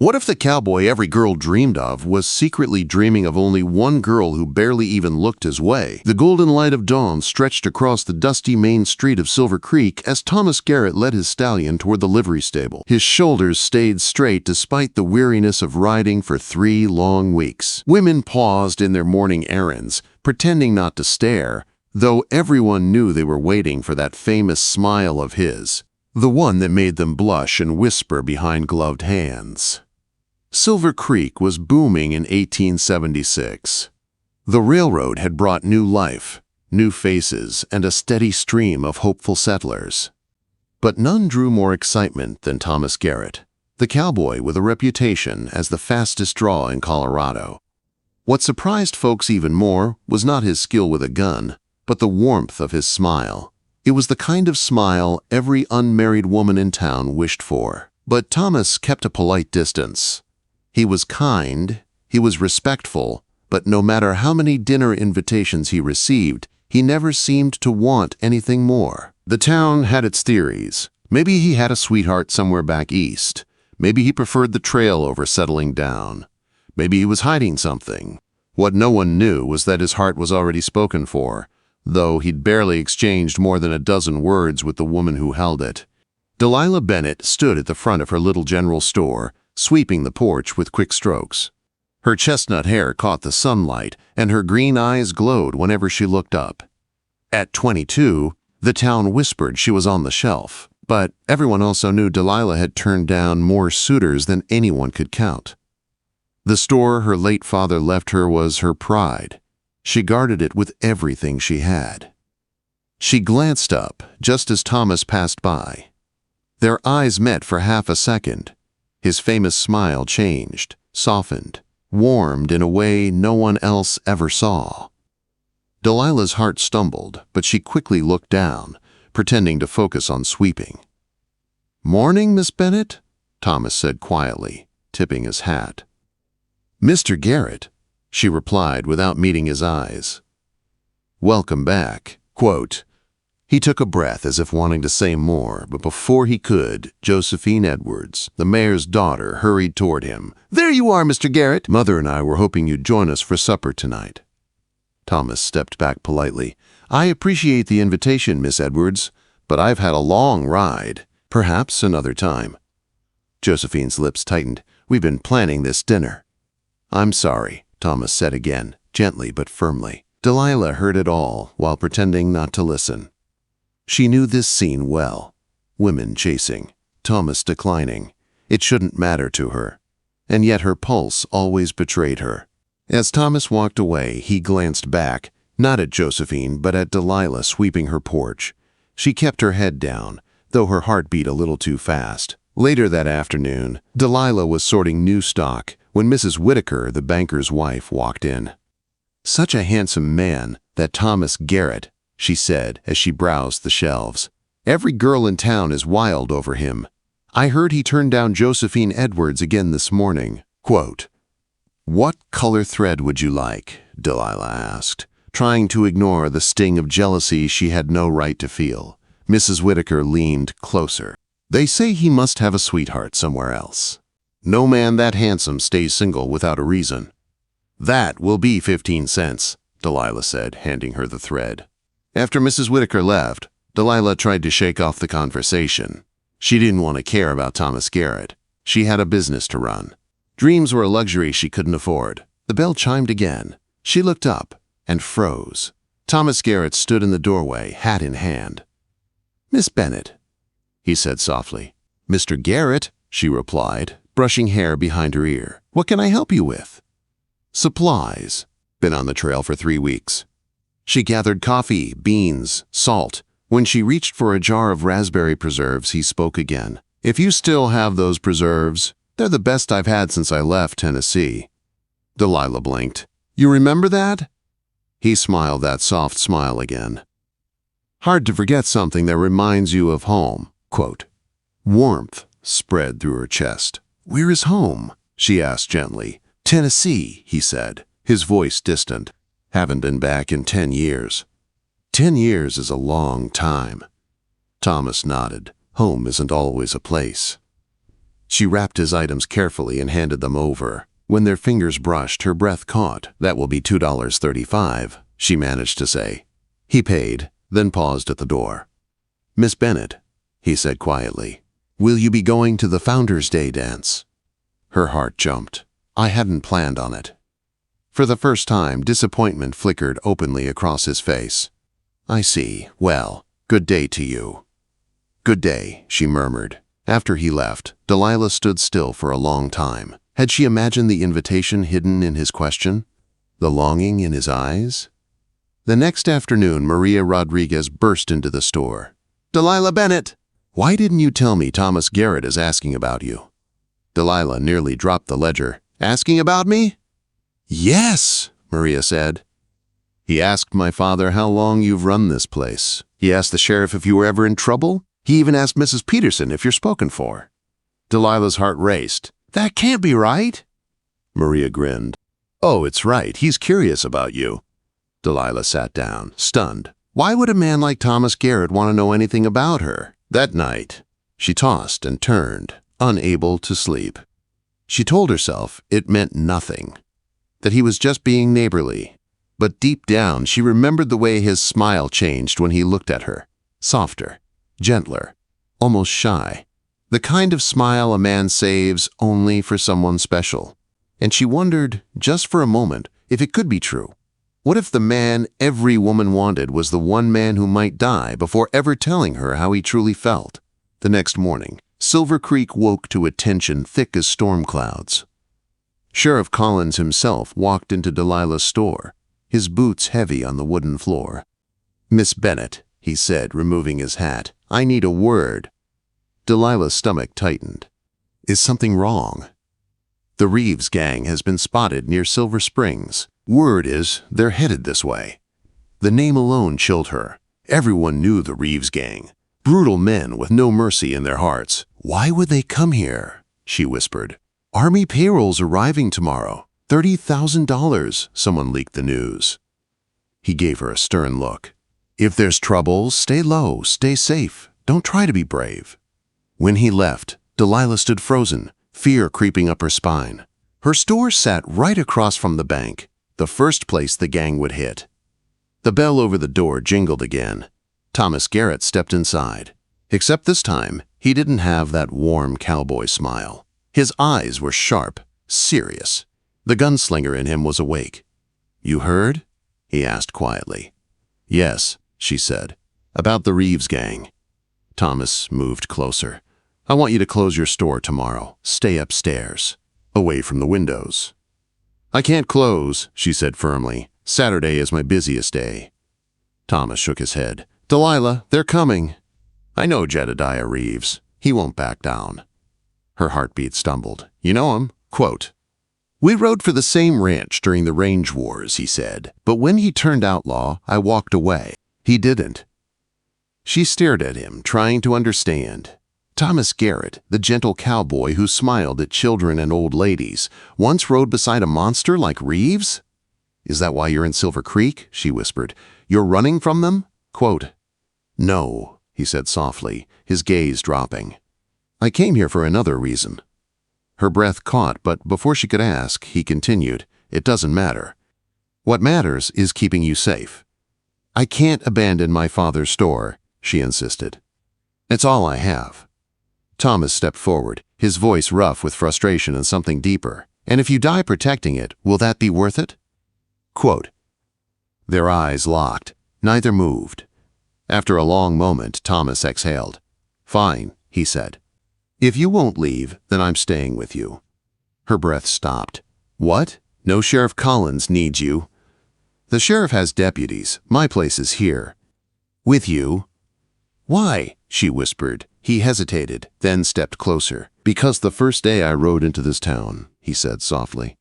What if the cowboy every girl dreamed of was secretly dreaming of only one girl who barely even looked his way? The golden light of dawn stretched across the dusty main street of Silver Creek as Thomas Garrett led his stallion toward the livery stable. His shoulders stayed straight despite the weariness of riding for 3 long weeks. Women paused in their morning errands, pretending not to stare, though everyone knew they were waiting for that famous smile of his, the one that made them blush and whisper behind gloved hands. Silver Creek was booming in 1876. The railroad had brought new life, new faces, and a steady stream of hopeful settlers. But none drew more excitement than Thomas Garrett, the cowboy with a reputation as the fastest draw in Colorado. What surprised folks even more was not his skill with a gun, but the warmth of his smile. It was the kind of smile every unmarried woman in town wished for. But Thomas kept a polite distance. He was kind, he was respectful, but no matter how many dinner invitations he received, he never seemed to want anything more. The town had its theories. Maybe he had a sweetheart somewhere back east. Maybe he preferred the trail over settling down. Maybe he was hiding something. What no one knew was that his heart was already spoken for, though he'd barely exchanged more than a dozen words with the woman who held it. Delilah Bennett stood at the front of her little general store, sweeping the porch with quick strokes. Her chestnut hair caught the sunlight, and her green eyes glowed whenever she looked up. At 22, the town whispered she was on the shelf, but everyone also knew Delilah had turned down more suitors than anyone could count. The store her late father left her was her pride. She guarded it with everything she had. She glanced up just as Thomas passed by. Their eyes met for half a second. His famous smile changed, softened, warmed in a way no one else ever saw. Delilah's heart stumbled, but she quickly looked down, pretending to focus on sweeping. "Morning, Miss Bennett," Thomas said quietly, tipping his hat. "Mr. Garrett," she replied without meeting his eyes. "Welcome back." Quote, he took a breath as if wanting to say more, but before he could, Josephine Edwards, the mayor's daughter, hurried toward him. "There you are, Mr. Garrett. Mother and I were hoping you'd join us for supper tonight." Thomas stepped back politely. "I appreciate the invitation, Miss Edwards, but I've had a long ride. Perhaps another time." Josephine's lips tightened. "We've been planning this dinner." "I'm sorry," Thomas said again, gently but firmly. Delilah heard it all while pretending not to listen. She knew this scene well. Women chasing, Thomas declining. It shouldn't matter to her. And yet her pulse always betrayed her. As Thomas walked away, he glanced back, not at Josephine, but at Delilah sweeping her porch. She kept her head down, though her heart beat a little too fast. Later that afternoon, Delilah was sorting new stock when Mrs. Whitaker, the banker's wife, walked in. "Such a handsome man, that Thomas Garrett," she said as she browsed the shelves. "Every girl in town is wild over him. I heard he turned down Josephine Edwards again this morning." Quote, "What color thread would you like?" Delilah asked, trying to ignore the sting of jealousy she had no right to feel. Mrs. Whitaker leaned closer. "They say he must have a sweetheart somewhere else. No man that handsome stays single without a reason." "That will be 15 cents, Delilah said, handing her the thread. After Mrs. Whitaker left, Delilah tried to shake off the conversation. She didn't want to care about Thomas Garrett. She had a business to run. Dreams were a luxury she couldn't afford. The bell chimed again. She looked up and froze. Thomas Garrett stood in the doorway, hat in hand. "Miss Bennett," he said softly. "Mr. Garrett," she replied, brushing hair behind her ear. "What can I help you with?" "Supplies. Been on the trail for 3 weeks." She gathered coffee, beans, salt. When she reached for a jar of raspberry preserves, he spoke again. "If you still have those preserves, they're the best I've had since I left Tennessee." Delilah blinked. "You remember that?" He smiled that soft smile again. "Hard to forget something that reminds you of home." Quote, warmth spread through her chest. "Where is home?" she asked gently. "Tennessee," he said, his voice distant. "Haven't been back in 10 years. 10 years is a long time." Thomas nodded. "Home isn't always a place." She wrapped his items carefully and handed them over. When their fingers brushed, her breath caught. "That will be $2.35, she managed to say. He paid, then paused at the door. "Miss Bennett," he said quietly, "will you be going to the Founders' Day dance?" Her heart jumped. "I hadn't planned on it." For the first time, disappointment flickered openly across his face. "I see. Well, good day to you." "Good day," she murmured. After he left, Delilah stood still for a long time. Had she imagined the invitation hidden in his question? The longing in his eyes? The next afternoon, Maria Rodriguez burst into the store. "Delilah Bennett! Why didn't you tell me Thomas Garrett is asking about you?" Delilah nearly dropped the ledger. "Asking about me?" "Yes," Maria said. "He asked my father how long you've run this place. He asked the sheriff if you were ever in trouble. He even asked Mrs. Peterson if you're spoken for." Delilah's heart raced. "That can't be right." Maria grinned. "Oh, it's right. He's curious about you." Delilah sat down, stunned. Why would a man like Thomas Garrett want to know anything about her? That night, she tossed and turned, unable to sleep. She told herself it meant nothing, that he was just being neighborly. But deep down, she remembered the way his smile changed when he looked at her. Softer, gentler, almost shy. The kind of smile a man saves only for someone special. And she wondered, just for a moment, if it could be true. What if the man every woman wanted was the one man who might die before ever telling her how he truly felt? The next morning, Silver Creek woke to a tension thick as storm clouds. Sheriff Collins himself walked into Delilah's store, his boots heavy on the wooden floor. "Miss Bennett," he said, removing his hat, "I need a word." Delilah's stomach tightened. "Is something wrong?" "The Reeves Gang has been spotted near Silver Springs. Word is they're headed this way." The name alone chilled her. Everyone knew the Reeves Gang. Brutal men with no mercy in their hearts. "Why would they come here?" she whispered. "Army payroll's arriving tomorrow. $30,000, someone leaked the news. He gave her a stern look. "If there's trouble, stay low, stay safe. Don't try to be brave." When he left, Delilah stood frozen, fear creeping up her spine. Her store sat right across from the bank, the first place the gang would hit. The bell over the door jingled again. Thomas Garrett stepped inside. Except this time, he didn't have that warm cowboy smile. His eyes were sharp, serious. The gunslinger in him was awake. "You heard?" he asked quietly. "Yes," she said. "About the Reeves Gang." Thomas moved closer. "I want you to close your store tomorrow. Stay upstairs, away from the windows." "I can't close," she said firmly. "Saturday is my busiest day." Thomas shook his head. "Delilah, they're coming." "I know Jedediah Reeves. He won't back down." Her heartbeat stumbled. "You know him?" Quote, "We rode for the same ranch during the range wars," he said. "But when he turned outlaw, I walked away. He didn't." She stared at him, trying to understand. Thomas Garrett, the gentle cowboy who smiled at children and old ladies, once rode beside a monster like Reeves? "Is that why you're in Silver Creek?" she whispered. "You're running from them?" Quote, "No," he said softly, his gaze dropping. "I came here for another reason." Her breath caught, but before she could ask, he continued, "It doesn't matter. What matters is keeping you safe." "I can't abandon my father's store," she insisted. "It's all I have." Thomas stepped forward, his voice rough with frustration and something deeper. "And if you die protecting it, will that be worth it?" Quote, Their eyes locked. Neither moved. After a long moment, Thomas exhaled. "Fine," he said. "If you won't leave, then I'm staying with you." Her breath stopped. "What? No, Sheriff Collins needs you." "The sheriff has deputies. My place is here." "With you?" "Why?" she whispered. He hesitated, then stepped closer. "Because the first day I rode into this town," he said softly,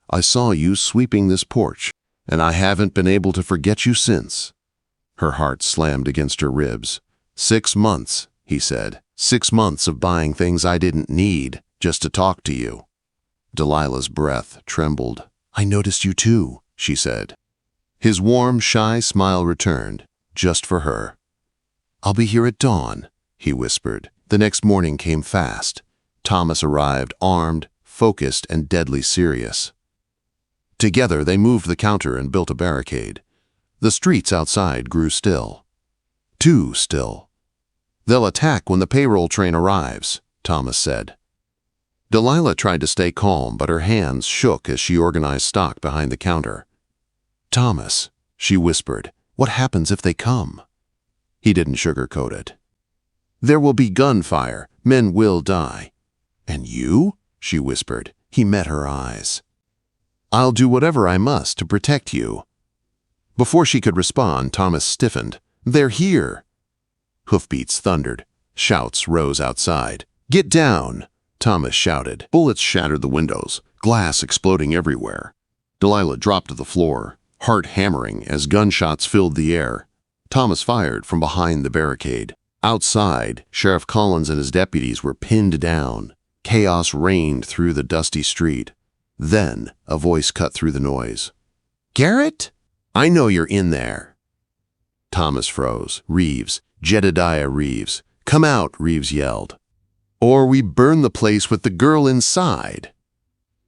"I saw you sweeping this porch, and I haven't been able to forget you since." Her heart slammed against her ribs. 6 months, he said. 6 months of buying things I didn't need just to talk to you. Delilah's breath trembled. "I noticed you too," she said. His warm, shy smile returned, just for her. "I'll be here at dawn," he whispered. The next morning came fast. Thomas arrived, armed, focused, and deadly serious. Together, they moved the counter and built a barricade. The streets outside grew still. Too still. "They'll attack when the payroll train arrives," Thomas said. Delilah tried to stay calm, but her hands shook as she organized stock behind the counter. "Thomas," she whispered, "what happens if they come?" He didn't sugarcoat it. "There will be gunfire. Men will die." "And you?" she whispered. He met her eyes. "I'll do whatever I must to protect you." Before she could respond, Thomas stiffened. "They're here." Hoofbeats thundered. Shouts rose outside. "Get down!" Thomas shouted. Bullets shattered the windows, glass exploding everywhere. Delilah dropped to the floor, heart hammering as gunshots filled the air. Thomas fired from behind the barricade. Outside, Sheriff Collins and his deputies were pinned down. Chaos reigned through the dusty street. Then, a voice cut through the noise. "Garrett? I know you're in there." Thomas froze. "Reeves. Jedediah Reeves. Come out," Reeves yelled. "Or we burn the place with the girl inside."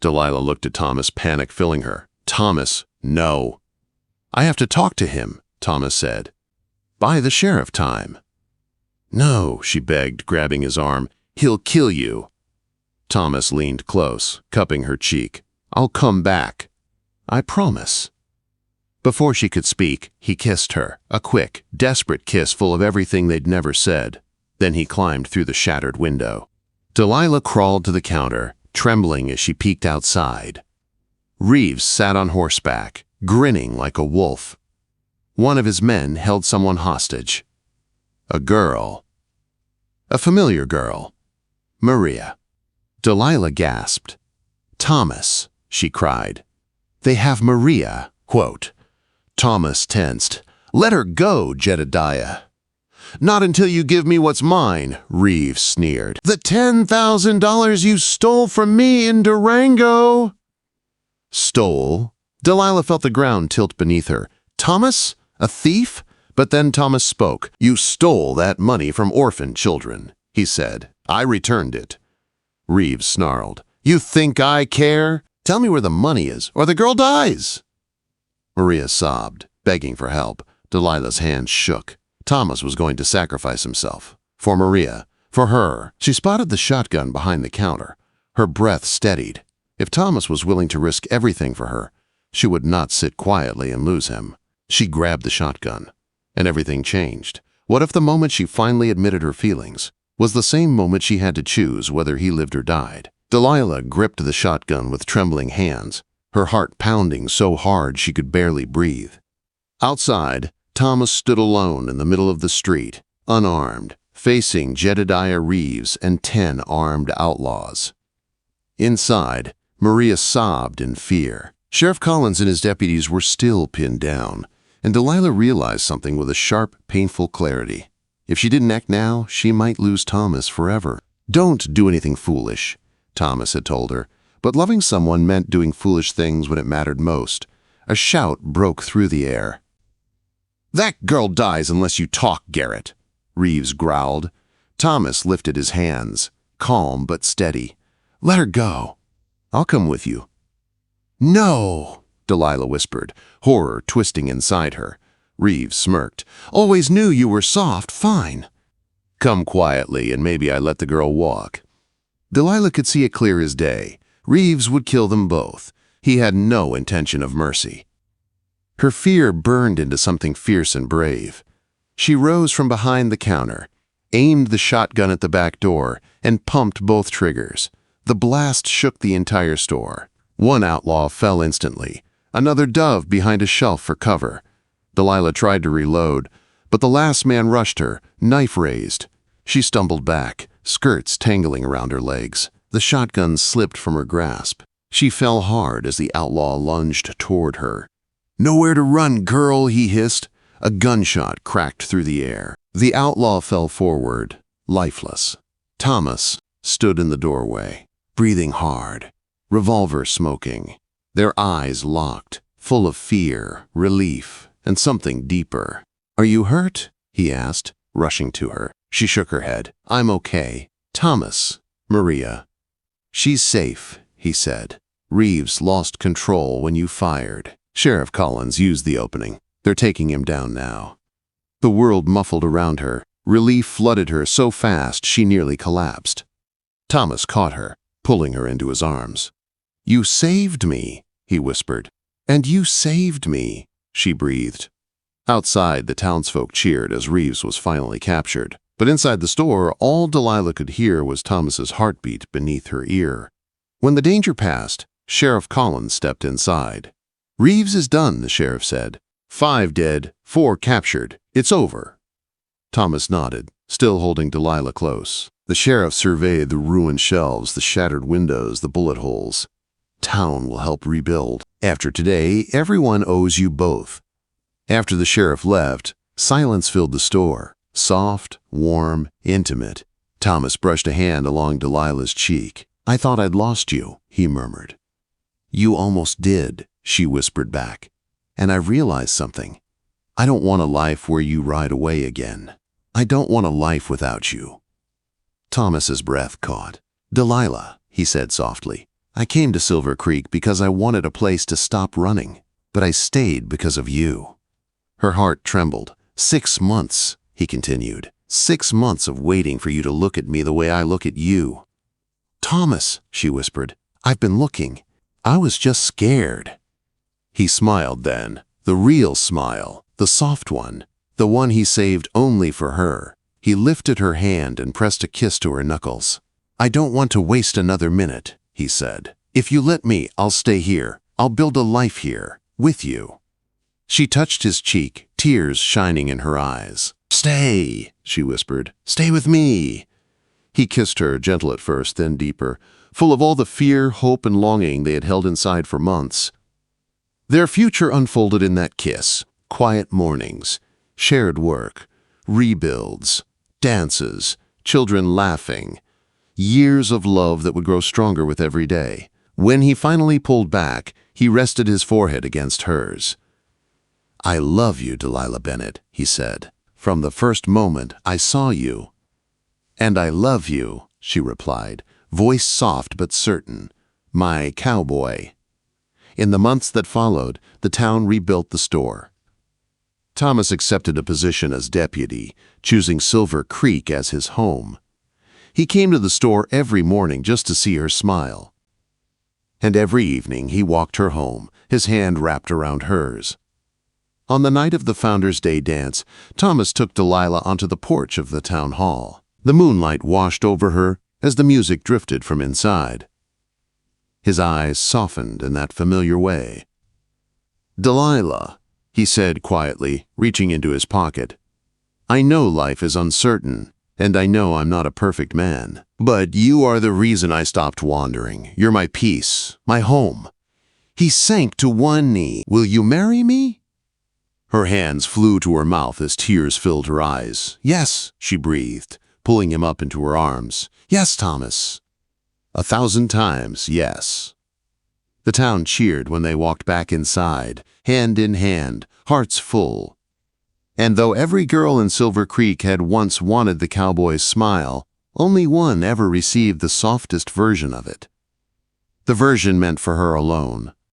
Delilah looked at Thomas, panic filling her. "Thomas, no." "I have to talk to him," Thomas said. "Buy the sheriff time." "No," she begged, grabbing his arm. "He'll kill you." Thomas leaned close, cupping her cheek. "I'll come back. I promise." Before she could speak, he kissed her, a quick, desperate kiss full of everything they'd never said. Then he climbed through the shattered window. Delilah crawled to the counter, trembling as she peeked outside. Reeves sat on horseback, grinning like a wolf. One of his men held someone hostage. A girl. A familiar girl. Maria. Delilah gasped. "Thomas," she cried. "They have Maria." Quote. Thomas tensed. "Let her go, Jedediah." "Not until you give me what's mine," Reeves sneered. "The $10,000 you stole from me in Durango." Stole? Delilah felt the ground tilt beneath her. "Thomas? A thief?" But then Thomas spoke. "You stole that money from orphan children," he said. "I returned it." Reeves snarled. "You think I care? Tell me where the money is, or the girl dies." Maria sobbed, begging for help. Delilah's hands shook. Thomas was going to sacrifice himself. For Maria. For her. She spotted the shotgun behind the counter. Her breath steadied. If Thomas was willing to risk everything for her, she would not sit quietly and lose him. She grabbed the shotgun. And everything changed. What if the moment she finally admitted her feelings was the same moment she had to choose whether he lived or died? Delilah gripped the shotgun with trembling hands, her heart pounding so hard she could barely breathe. Outside, Thomas stood alone in the middle of the street, unarmed, facing Jedediah Reeves and 10 armed outlaws. Inside, Maria sobbed in fear. Sheriff Collins and his deputies were still pinned down, and Delilah realized something with a sharp, painful clarity. If she didn't act now, she might lose Thomas forever. "Don't do anything foolish," Thomas had told her, but loving someone meant doing foolish things when it mattered most. A shout broke through the air. "That girl dies unless you talk, Garrett," Reeves growled. Thomas lifted his hands, calm but steady. "Let her go. I'll come with you." "No," Delilah whispered, horror twisting inside her. Reeves smirked. "Always knew you were soft. Fine. Come quietly, and maybe I let the girl walk." Delilah could see it clear as day. Reeves would kill them both. He had no intention of mercy. Her fear burned into something fierce and brave. She rose from behind the counter, aimed the shotgun at the back door, and pumped both triggers. The blast shook the entire store. One outlaw fell instantly. Another dove behind a shelf for cover. Delilah tried to reload, but the last man rushed her, knife raised. She stumbled back, skirts tangling around her legs. The shotgun slipped from her grasp. She fell hard as the outlaw lunged toward her. "Nowhere to run, girl," he hissed. A gunshot cracked through the air. The outlaw fell forward, lifeless. Thomas stood in the doorway, breathing hard, revolver smoking. Their eyes locked, full of fear, relief, and something deeper. "Are you hurt?" he asked, rushing to her. She shook her head. "I'm okay." "Thomas." Maria. She's safe, he said. Reeves lost control when you fired. Sheriff Collins used the opening. They're taking him down now. The world muffled around her. Relief flooded her so fast she nearly collapsed. Thomas caught her, pulling her into his arms. You saved me, he whispered. And you saved me, she breathed. Outside, the townsfolk cheered as Reeves was finally captured. But inside the store, all Delilah could hear was Thomas's heartbeat beneath her ear. When the danger passed, Sheriff Collins stepped inside. Reeves is done, the sheriff said. 5 dead, 4 captured. It's over. Thomas nodded, still holding Delilah close. The sheriff surveyed the ruined shelves, the shattered windows, the bullet holes. Town will help rebuild. After today, everyone owes you both. After the sheriff left, silence filled the store. Soft, warm, intimate. Thomas brushed a hand along Delilah's cheek. I thought I'd lost you, he murmured. You almost did, she whispered back. And I realized something. I don't want a life where you ride away again. I don't want a life without you. Thomas's breath caught. Delilah, he said softly. I came to Silver Creek because I wanted a place to stop running, but I stayed because of you. Her heart trembled. 6 months, he continued. 6 months of waiting for you to look at me the way I look at you. Thomas, she whispered, I've been looking. I was just scared. He smiled then, the real smile, the soft one, the one he saved only for her. He lifted her hand and pressed a kiss to her knuckles. I don't want to waste another minute, he said. If you let me, I'll stay here. I'll build a life here, with you. She touched his cheek, tears shining in her eyes. Stay, she whispered. Stay with me. He kissed her, gentle at first, then deeper, full of all the fear, hope, and longing they had held inside for months. Their future unfolded in that kiss. Quiet mornings, shared work, rebuilds, dances, children laughing, years of love that would grow stronger with every day. When he finally pulled back, he rested his forehead against hers. I love you, Delilah Bennett, he said. From the first moment I saw you. And I love you, she replied, voice soft but certain. My cowboy. In the months that followed, the town rebuilt the store. Thomas accepted a position as deputy, choosing Silver Creek as his home. He came to the store every morning just to see her smile. And every evening he walked her home, his hand wrapped around hers. On the night of the Founders' Day dance, Thomas took Delilah onto the porch of the town hall. The moonlight washed over her as the music drifted from inside. His eyes softened in that familiar way. Delilah, he said quietly, reaching into his pocket. I know life is uncertain, and I know I'm not a perfect man. But you are the reason I stopped wandering. You're my peace, my home. He sank to one knee. Will you marry me? Her hands flew to her mouth as tears filled her eyes. Yes, she breathed, pulling him up into her arms. Yes, Thomas. 1,000 times, yes. The town cheered when they walked back inside, hand in hand, hearts full. And though every girl in Silver Creek had once wanted the cowboy's smile, only one ever received the softest version of it. The version meant for her alone,